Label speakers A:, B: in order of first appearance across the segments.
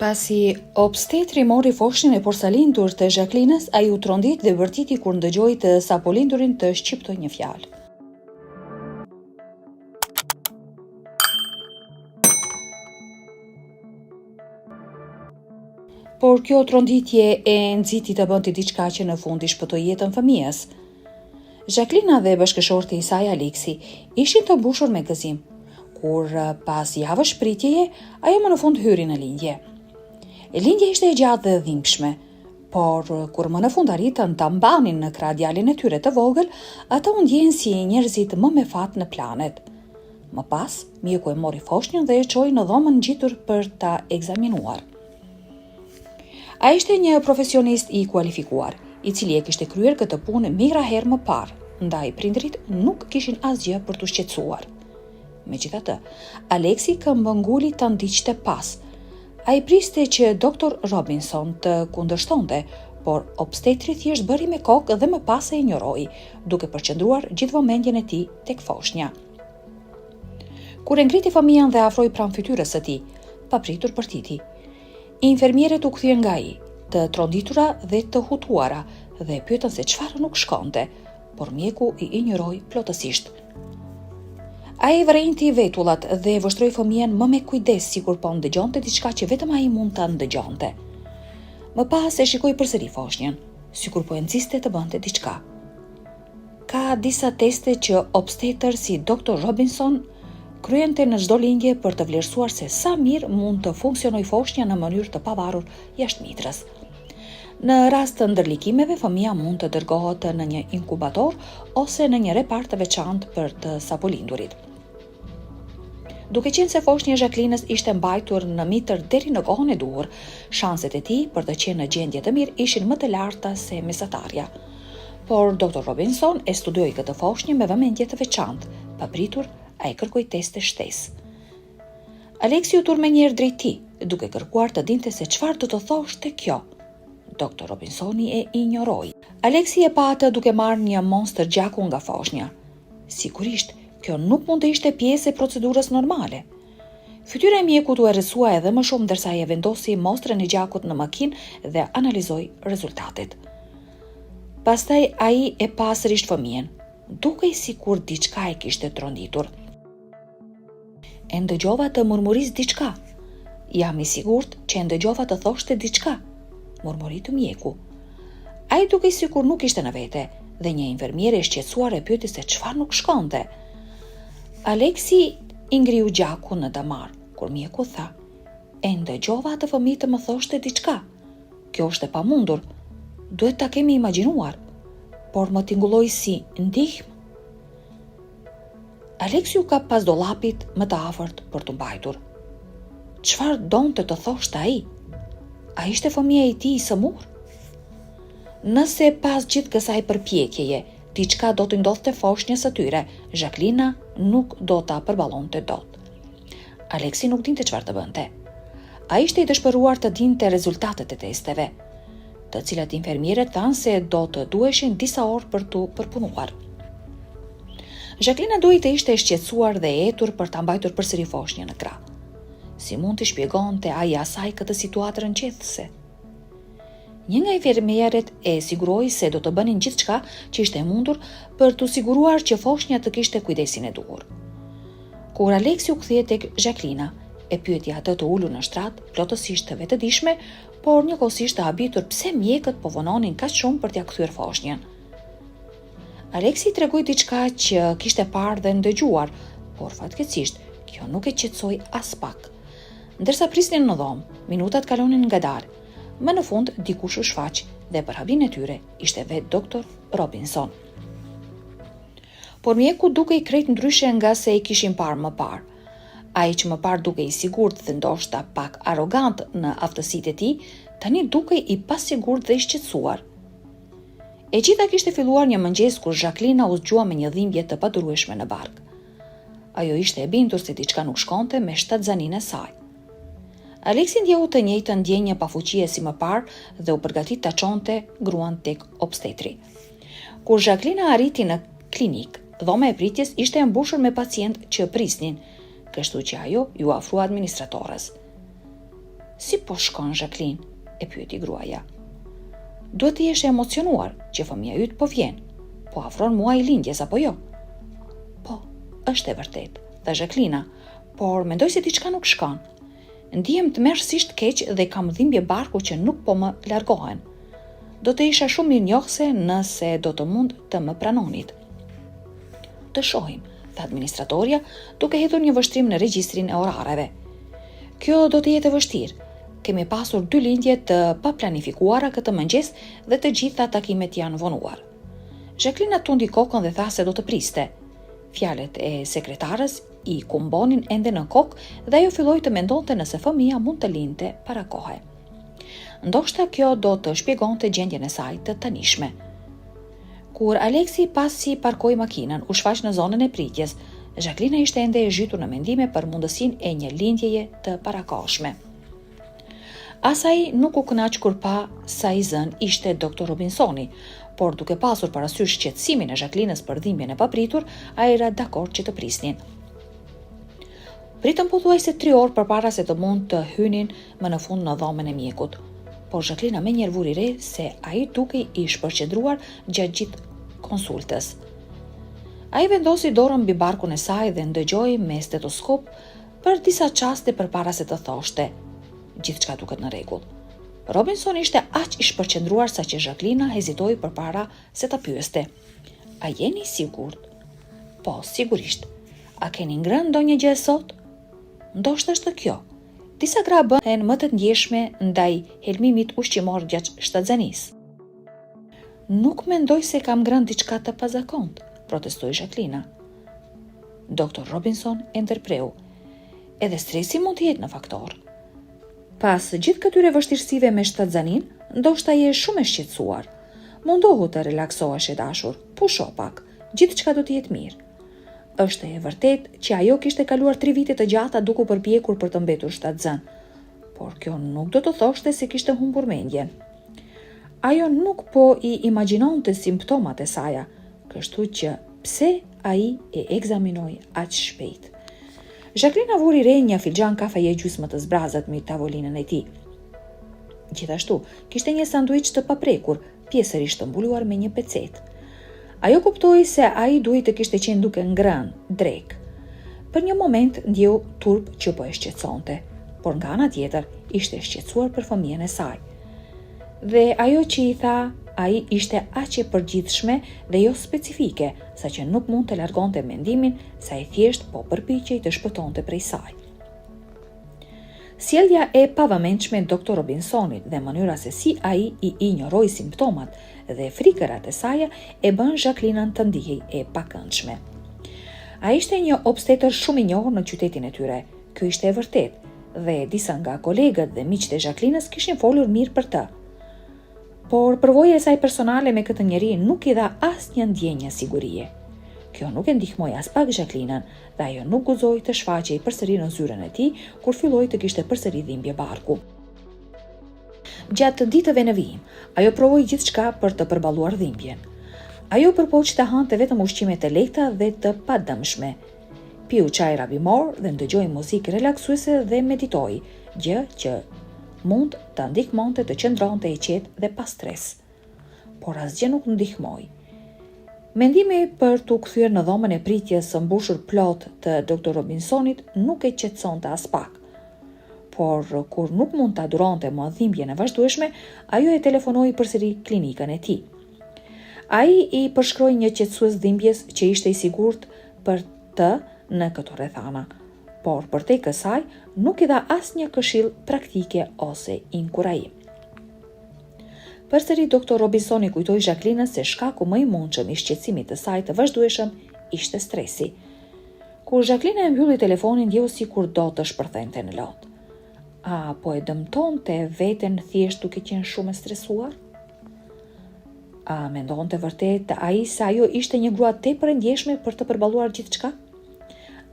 A: Pasi obstetri mori foshnjën e porsalindur të Jacqueline-s, ai u trondit dhe vërtiti kur ndëgjoi të sapolindurin të shqiptoj një fjalë. Por kjo tronditje e nxiti të bënte diçka që në fund i shpëtoi jetën fëmijës. Jacqueline dhe bashkëshorti i saj Aleksi ishin të mbushur me gëzim, kur pas javësh pritjeje, ajo më në fund hyri në lindje. Lindja ishte e gjatë dhe dhimbshme, por kur më në fund arritën ta mbanin në krah djalin e tyre të vogël, ata u ndjenin si njerëzit më me fat në planet. Më pas, mjeku e mori foshnjën dhe e çoi në dhomën ngjitur për ta ekzaminuar. Ai ishte një profesionist i kualifikuar, i cili e kishte kryer këtë punë mijëra herë më parë, ndaj prindrit nuk kishin asgjë për t'u shqetësuar. Megjithatë, Aleksi këmbënguli ta ndiqte pas. Ai priste që doktor Robinson të kundërshtonte, por obstetri thjesht bëri me kokë dhe më pas e injoroi, duke përqendruar gjithë vëmendjen e tij tek foshnja. Kur e ngriti fëmijën dhe afroi pranë fytyrës së tij, papritur përtiti. Infermierët u kthyen nga ai, të tronditura dhe të hutuara, dhe pyetën se çfarë nuk shkonte, por mjeku i injoroi plotësisht. Ai vrejnti vetullat dhe vështroi fëmijën më me kujdes, sikur po ndëgjonte diçka që vetëm ai mund ta ndëgjonte. Më pas e shikoi përsëri foshnjën, sikur po e nxiste të bënte diçka. Ka disa teste që obstetër si doktor Robinson kryente në çdo lindje për të vlerësuar se sa mirë mund të funksionojë foshnja në mënyrë të pavarur jashtë mitrës. Në rast të ndërlikimeve, fëmia mund të dërgohet në një inkubator ose në një repart të veçantë për të sapolindurit. Duke qenë se foshnja e Jacqueline-s ishte mbajtur në mitër deri në kohën e duhur, shanset e tij për të qenë në gjendje të mirë ishin më të larta se mesatarja. Por doktor Robinson e studioi këtë foshnjë me vëmendje të veçantë, papritur ai kërkoi teste shtesë. Aleksi u turme një herë drejt tij, duke kërkuar të dinte se çfarë do të thoshte kjo. Doktor Robinsoni e injoroi. Aleksi e pa atë duke marrë një monster gjaku nga foshnja. Sigurisht, kjo nuk mund të ishte pjesë e procedurës normale. Fytyra e mjekut u errësua edhe më shumë ndërsa ai e vendosi mostrën e gjakut në makinë dhe analizoi rezultatet. Pastaj ai e pa sërish fëmijën, dukej sikur diçka e kishte tronditur. E ndëgjova të murmuris diçka. Jam i sigurt që e ndëgjova të thoshte diçka, murmuri të mjeku. Ai dukej sikur nuk ishte në vete, dhe një infermiere e shqetësuar e pyeti se çfarë nuk shkonte. Aleksi i ngriu gjakun në damar, kur mjeku tha: "E ndëgjova atë fëmijë të më thoshte diçka. Kjo është e pamundur. Duhet ta kemi imagjinuar, por më tingulloi si ndihmë." Aleksi u kap pas dollapit më të afërt për t'u mbajtur. Çfarë donte të thoshte ai? A ishte fëmia e tij i sëmur? Nëse pas gjithë kësaj përpjekjeje, diçka do të ndodhte foshnjës së tyre, Jacqueline nuk do ta përballonte dot. Aleksi nuk dinte çfarë të bënte. Ai ishte i dëshpëruar të dinte rezultatet e testeve, të cilat infermierët thanë se do të duheshin disa orë për t'u përpunuar. Jacqueline duhej të ishte e shqetësuar dhe e etur për ta mbajtur përsëri foshnjën në krah. Si mund t'i shpjegonte ai asaj këtë situatë rënqethëse? Një nga infermierët e siguroi se do të bënin gjithçka që ishte e mundur për t'u siguruar që foshnja të kishte kujdesin e duhur. Kur Aleksi u kthye tek Jacqueline, e pyeti atë të ulur në shtrat, plotësisht të vetëdijshme, por njëkohësisht të habitur pse mjekët po vononin kaq shumë për t'ia kthyer foshnjën. Aleksi tregoi diçka që kishte parë dhe ndëgjuar, por fatkeqësisht kjo nuk e qetësoi as pak. Ndërsa prisnin në dhomë, minutat kalonin ngadalë. Më në fund dikush u shfaq dhe për habin e tyre ishte vetë doktor Robinson. Por mjeku dukej krejt ndryshe nga se i kishin parë më parë. Ai që më parë dukej i sigurt dhe ndoshta pak arrogant në aftësitë e tij, tani dukej i pasigurt dhe i shqetësuar. E gjitha kishte filluar një mëngjes kur Jacqueline u zgjua me një dhimbje të padurueshme në bark. Ajo ishte e bindur se diçka nuk shkonte me shtatzaninë e saj. Aleksi ndjehu të njëjtën ndjenje pafuqie si më parë dhe u përgatit ta çonte gruan tek obstetri. Kur Jacqueline arriti në klinik, dhoma e pritjes ishte e mbushur me pacientë që prisnin, kështu që ajo ju afrua administratores. Si po shkon, Jacqueline? E pyeti gruaja. Duhet të jesh e emocionuar që fëmia yt po vjen. Po afron muaji lindjes apo jo? Po, është e vërtet, tha Jacqueline, por mendoj se diçka nuk shkon. Ndihem tmerrsisht keq dhe kam dhimbje barku që nuk po më largohen. Do të isha shumë mirënjohëse nëse do të mund të më pranonit. Të shohim, tha administratorja, duke hedhur një vështrim në regjistrin e orareve. Kjo do të jetë e vështirë. Kemi pasur 2 lindje të paplanifikuara këtë mëngjes dhe të gjitha takimet janë vonuar. Jacqueline tundi kokën dhe tha se do të priste. Fjalët e sekretarës i kumbonin ende në kokë dhe ajo filloi të mendonte nëse fëmia mund të lindte para kohe. Ndoshta kjo do të shpjegonte gjendjen e saj të tanishme. Kur Aleksi pasi parkoi makinën, u shfaq në zonën e pritjes, Jacqueline ishte ende e zhytur në mendime për mundësinë e një lindjeje të parakohshme. Asaj nuk u kënaq kur pa sa i zën ishte doktor Robinsoni, por duke pasur parasysh qetësimin e Jacqueline-s për dhimbjen e papritur, ai era dakord që të prisnin. Pritën pothuajse 3 orë përpara se të mund të hynin më në fund në dhomën e mjekut. Por Jacqueline menjëherë vuri re se ai dukej i shpërqendruar gjatë gjithë konsultës. Ai vendosi dorën mbi barkun e saj dhe ndëgjoi me stetoskop për disa çaste përpara se të thoshte: "Gjithçka duket në rregull." Robinson ishte aq i shpërqendruar sa që Jacqueline hezitoi përpara se ta pyeste: "A jeni sigurt?" "Po, sigurisht. A keni ngrënë ndonjë gjë sot?" "Ndoshta është kjo. Disa gra bëhen më të ndjeshme ndaj helmimit ushqimor gjatë shtatzanisë." "Nuk mendoj se kam ngrënë diçka të pazakontë," protestoi Jacqueline. Doktor Robinson e ndërpreu: "Edhe stresi mund të jetë në faktor. Pas gjithë këtyre vështirësive me shtatzanin, ndoshta je shumë e shqetësuar. Mundohu të relaksohesh e dashur, pusho pak, gjithçka do të jetë mirë." Është e vërtet që ajo kishte kaluar 3 vite të gjata duke përpjekur për të mbetur shtatzan, por kjo nuk do të thoshte se kishte humbur mendjen. Ajo nuk po i imagjinonte simptomat e saj, kështu që pse ai e ekzaminoi aq shpejt. Jacqueline vuri re një filxhan kafeje gjysmë të zbrazët mbi tavolinën e tij. Gjithashtu, kishte një sanduiç të paprekur, pjesërisht të mbuluar me një pecet. Ajo kuptoi se ai duhej të kishte qenë duke ngrënë, drek. Për një moment ndjeu turp që po e shqetësonte, por nga ana tjetër ishte shqetësuar për fëmijën e saj. Dhe ajo që i tha ai ishte aq e përgjithshme dhe jo specifike, saqë nuk mund të largonte mendimin se ai thjesht po përpiqej të shpëtonte prej saj. Sjellja e pavëmendshme e doktor Robinsonit dhe mënyra se si ai i injoroi simptomat dhe frikërat e saj e bën Jacqueline të ndihej e pakëndshme. Ai ishte një obstetër shumë i njohur në qytetin e tyre. Ky ishte e vërtet dhe disa nga kolegët dhe miqtë e Jacqueline-s kishin folur mirë për të. Por përvoja e saj personale me këtë njeri nuk i dha asnjë ndjenjë sigurie. Kjo nuk e ndihmoi as pak Jacqueline-n dhe ajo nuk guxoi të shfaqej përsëri në zyrën e tij kur filloi të kishte përsëri dhimbje barku. Gjatë ditëve në vijim, ajo provoi gjithçka për të përballuar dhimbjen. Ajo përpoq të hante vetëm ushqime të lehta dhe të padëmshme. Piu çaj rabimor dhe ndëgjoi muzikë relaksuese dhe meditoi, gjë që mund të ndihmonte të qëndronte e qetë dhe pa stres. Por asgjë nuk ndihmoi. Mendimi për t'u kthyer në dhomën e pritjes së mbushur plot të doktor Robinsonit nuk e qetësonte as pak. Por kur nuk mund ta duronte më dhimbjen e vazhdueshme, ajo e telefonoi përsëri klinikën e tij. Ai i përshkroi një qetësues dhimbjes që ishte i sigurt për të në këto rrethana, por përtej kësaj nuk i dha asnjë këshill praktike ose inkurajim. Përsëri doktor Robinsoni kujtoi Jacqueline se shkaku më i mundshëm i shqetësimit të saj të vazhdueshëm ishte stresi. Kur Jacqueline e mbylli telefonin, ndjeu sikur do të shpërthente në lot. A po e dëmtonte veten thjesht duke qenë shumë e stresuar? A mendonte vërtet ai se ajo ishte një grua tepër e ndjeshme për të përballuar gjithçka?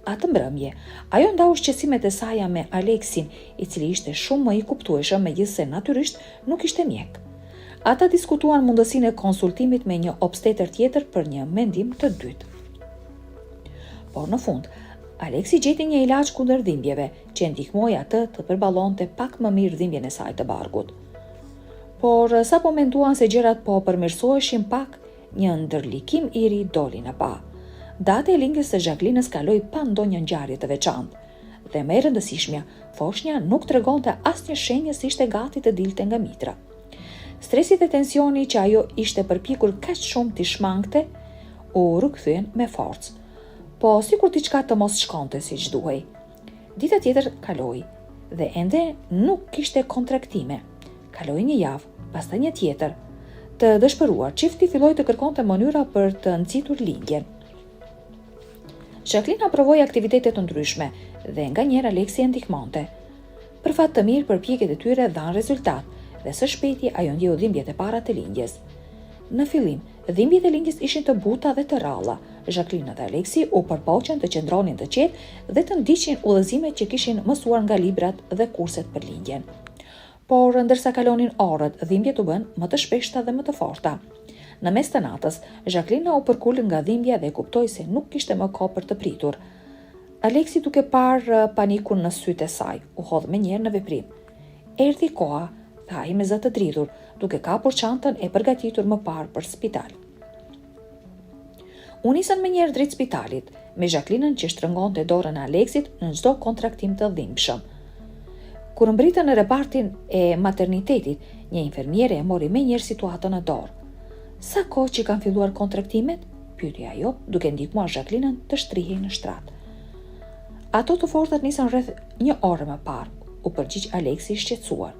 A: Atë mbrëmje, ajo ndau shqetësimet e saj me Aleksin, i cili ishte shumë më i kuptueshëm, megjithse natyrisht nuk ishte mjek. Ata diskutuan mundësinë e konsultimit me një obstetër tjetër për një mendim të dytë. Por në fund, Aleksi gjeti një ilaç kundër dhimbjeve që e ndihmoi atë të përballonte pak më mirë dhimbjen e saj të barkut. Por sa po menduan se gjërat po përmirësoheshin pak, një ndërlikim i ri doli në pa. Data e lindjes së Jacqueline kaloi pa ndonjë ngjarje të veçantë. Dhe më e rëndësishmja, foshnja nuk tregonte asnjë shenjë se ishte gati të dilte nga mitra. Stresi dhe tensioni që ajo ishte përpjekur kaq shumë t'i shmangte, u rikthyen me forcë. Po sikur diçka të mos shkonte siç duhej. Dita tjetër kaloi dhe ende nuk kishte kontraktime. Kaloi një javë, pastaj një tjetër. Të dëshpëruar, çifti filloi të kërkonte mënyra për të nxitur lindjen. Jacqueline provoi aktivitete të ndryshme dhe nganjëherë Aleksi e ndihmonte. Për fat të mirë, përpjekjet e tyre dhanë rezultat dhe së shpejti ajo ndjeu dhimbjet e para të lindjes. Në fillim, dhimbjet e lindjes ishin të buta dhe të rralla. Jacqueline dhe Aleksi u përpoqën të qëndronin të qetë dhe të ndiqnin udhëzimet që kishin mësuar nga librat dhe kurset për lindjen. Por ndërsa kalonin orët, dhimbjet u bën më të shpeshta dhe më të forta. Në mes të natës, Jacqueline u përkul nga dhimbja dhe kuptoi se nuk kishte më kohë për të pritur. Aleksi duke parë panikun në sytë e saj, u hodh menjëherë në veprim. Erdhi koha, tha ai me zë të dridhur, duke kapur çantën e përgatitur më parë për spital. U nisën menjëherë drejt spitalit, me Jacqueline që shtrëngonte dorën e Aleksit në çdo kontraktim të dhimbshëm. Kur mbritën në repartin e maternitetit, një infermiere e mori menjëherë situatën në dorë. Sa kohë që kanë filluar kontraktimet? Pyeti ajo, duke ndihmuar Jacqueline të shtrihej në shtrat. Ato të fortat nisën rreth një orë më parë, u përgjigj Aleksi i shqetësuar.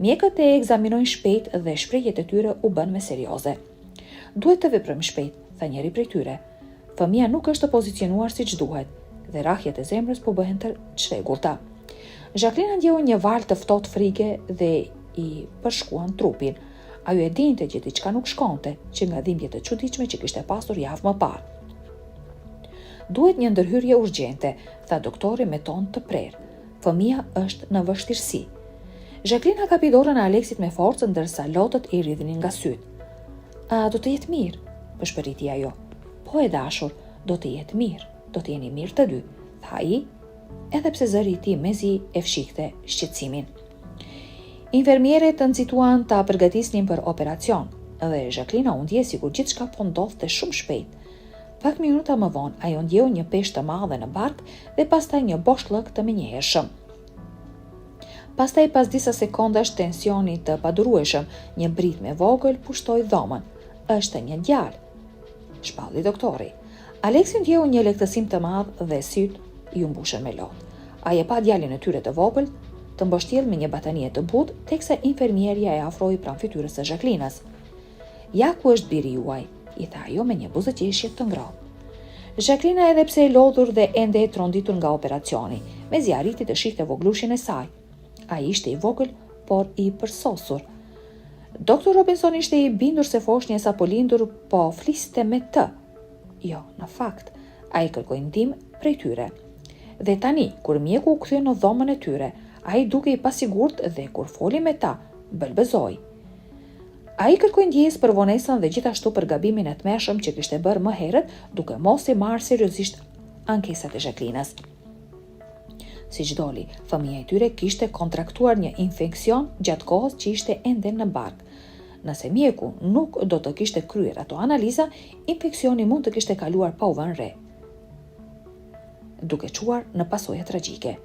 A: Mjekët e ekzaminojnë shpejt dhe shprehjet e tyre u bën më serioze. Duhet të veprojmë shpejt, tha njëri prej tyre. Fëmia nuk është pozicionuar siç duhet dhe rrahjet e zemrës po bëhen të çrregullta. Jacqueline ndjeu një val të ftohtë frike dhe i përshkuan trupin. Ajo e dinte që diçka nuk shkonte, që nga dhimbjet e çuditshme që kishte pasur javë më parë. Duhet një ndërhyrje urgjente, tha doktori me ton të prerë. Fëmia është në vështirësi. Jacqueline kapi dorën e Aleksit me forcë ndërsa lotët i rridhnin nga syt. A do të jetë mirë? Pëshpëriti ajo. Po e dashur, do të jetë mirë, do të jeni mirë të dy, tha ai, edhe pse zëri i tij mezi e fshikte shqetësimin. Infermierët të nxituan ta përgatisnin për operacion dhe Jacqueline u ndjej sikur gjithçka po ndodhte shumë shpejt. Pak minuta më vonë, ajo ndjeu një peshë të madhe në bark dhe pastaj një boshllëk të menjëhershëm. Pastaj pas disa sekondash tensioni të padurueshëm, një britme vogël pushtoi dhomën. Është një djalë, shpalli doktori. Aleksi ndjeu një lehtësim të madh dhe syt ju mbushën me lotë. Ai e pa djalin e tyre të vogël, të mbështjellë me një batanie të butë, teksa infermierja e afroi pranë fytyrës së Jacqueline-s. Ja ku është biri juaj, i tha ajo me një buzëqeshje të ngrohtë. Jacqueline, edhe pse e lodhur dhe ende e tronditur nga operacioni, mezi arriti të shihte voglushin e saj. Ai ishte i vogël, por i përsosur. Doktor Robinson ishte i bindur se foshnja sa po lindur po fliste me të. Jo, në fakt, ai kërkoi ndihmë prej tyre. Dhe tani, kur mjeku u kthye në dhomën e tyre, ai duke i pasigurt dhe kur foli me ta, bëlbëzoi. Ai kërkoi ndjesë për vonesën dhe gjithashtu për gabimin e tmerrshëm që kishte bërë më herët, duke mos i marrë seriozisht ankesat e Jacqueline-s. Siç doli, fëmia e tyre kishte kontraktuar një infeksion gjatë kohës që ishte ende në bark. Nëse mjeku nuk do të kishte kryer ato analiza, infeksioni mund të kishte kaluar pa u vënë re, duke çuar në pasoja tragjike.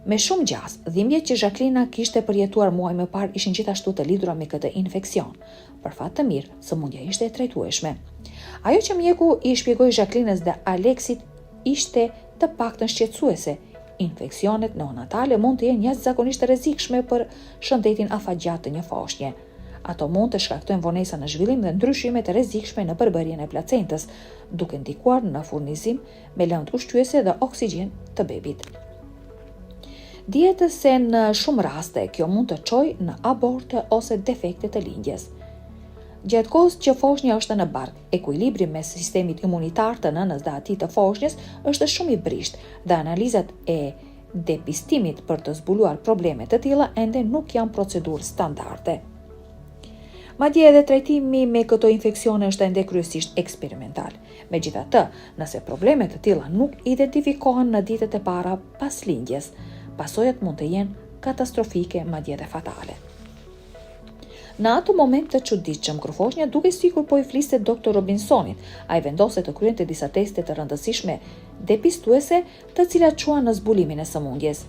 A: Me shumë gjas, dhimbjet që Jacqueline kishte përjetuar muaj më parë ishin gjithashtu të lidhura me këtë infeksion. Për fat të mirë, sëmundja ishte e trajtueshme. Ajo që mjeku i shpjegoi Jacqueline-s dhe Aleksit ishte të paktën shqetësuese. Infeksionet neonatale mund të jenë jashtëzakonisht rrezikshme për shëndetin afatgjatë të një foshnje. Ato mund të shkaktojnë vonesa në zhvillim dhe ndryshime të rrezikshme në përbërjen e placentës, duke ndikuar në furnizim me lëndë ushqyese dhe oksigjen të bebit. Dihet se në shumë raste kjo mund të çojë në aborte ose defekte të lindjes. Gjatë kohës që foshnja është në bark, ekuilibri mes sistemit imunitar të nënës dhe atij të foshnjës është shumë i brisht dhe analizat e depistimit për të zbuluar probleme të tilla ende nuk janë procedurë standarde. Madje edhe trajtimi me këto infeksione është ende kryesisht eksperimental. Megjithatë, nëse probleme të tilla nuk identifikohen në ditët e para pas lindjes, pasojat mund të jenë katastrofike, madje edhe fatale. Në atë moment të çuditshëm, Krofoshnja duke sikur po i fliste doktor Robinsonit, ai vendose të kryente disa teste të rëndësishme depistuese, të cilat çuan në zbulimin e sëmundjes.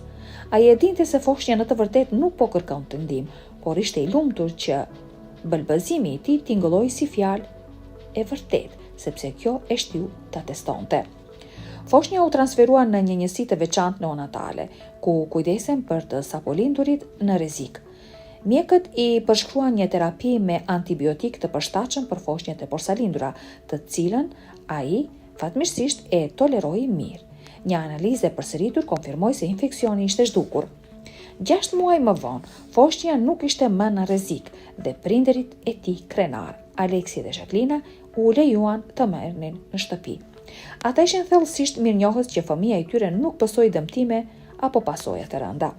A: Ai e dinte se Foshnja në të vërtetë nuk po kërkon të ndihmë, por ishte i lumtur që bëlbëzimi i tij tingëlloi si fjalë e vërtetë, sepse kjo e shtiu ta testonte. Foshnja u transferua në një njësi të veçantë neonatale, ku kujdesen për të sapolindurit në rrezik. Mjekët i përshkruan një terapi me antibiotik të përshtatshëm për foshnjat e porsalindura, të cilën ai fatmirësisht e toleroi mirë. Një analizë e përsëritur konfirmoi se infeksioni ishte zhdukur. 6 muaj më vonë, Foshnja nuk ishte më në rrezik dhe prindërit e tij krenar, Aleksi dhe Jacqueline, u lejuan të merrnin në shtëpi. Ata ishin thellësisht mirënjohës që fëmia i tyre nuk pësoi dëmtime apo pasoja të rënda.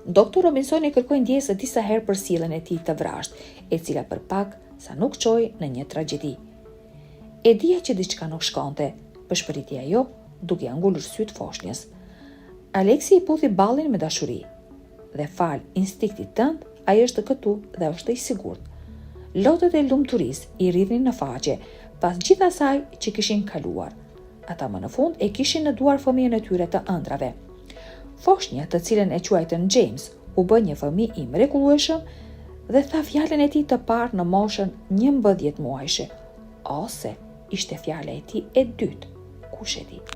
A: Doktor Robinsoni kërkoi ndjesë disa herë për sjelljen e tij të vrashtë, e cila për pak sa nuk çoi në një tragjedi. E dija që diçka nuk shkonte, përshpëriti ajo, duke angulur syt Foshnjës. Aleksi i puthi ballin me dashuri. Dhe fal instiktit tënd, ai është këtu dhe është i sigurt. Lotët e lumturisë i rridhnin në faqe, pas gjithë asaj që kishin kaluar. Ata më në fund e kishin në duar fëmijën e tyre të ëndrave. Foshnja, të cilën e quajtën James, u bë një fëmijë i mrekullueshëm dhe tha fjalën e tij të parë në moshën 11 muajshe. Ose ishte fjala e tij e dytë, kush e di.